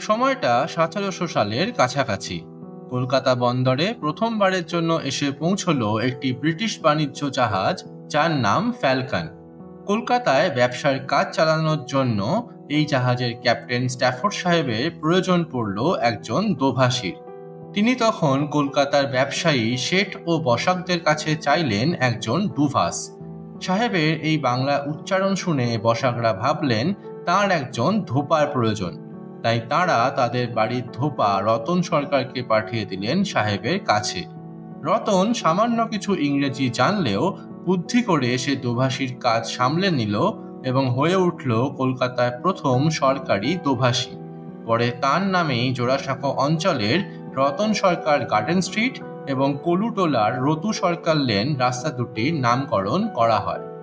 সময়টা 1700 সালের কাছাকাছি। কলকাতা বন্দরে প্রথমবারের জন্য এসে পৌঁছলো একটি ব্রিটিশ বাণিজ্য জাহাজ, যার নাম ফ্যালকন। কলকাতায় ব্যবসার কাজ চালানোর জন্য এই জাহাজের ক্যাপ্টেন স্ট্যাফোর্ড সাহেবের প্রয়োজন পড়ল একজন দোভাষীর। তিনি তখন কলকাতার ব্যবসায়ী শেঠ ও বসাকদের কাছে চাইলেন একজন ডুভাস। সাহেবের এই বাংলা উচ্চারণ শুনে বসাকরা ভাবলেন তার একজন ধোপার প্রয়োজন। তাই তাঁরা তাদের বাড়ির ধোপা রতন সরকারকে পাঠিয়ে দিলেন সাহেবের কাছে। রতন সামান্য কিছু ইংরেজি জানলেও বুদ্ধি করে সে দোভাষীর কাজ সামলে নিল এবং হয়ে উঠল কলকাতায় প্রথম সরকারি দোভাষী। পরে তার নামেই জোড়াসাঁকো অঞ্চলের রতন সরকার গার্ডেন স্ট্রিট এবং কলুটোলার রতু সরকার লেন রাস্তা দুটির নামকরণ করা হয়।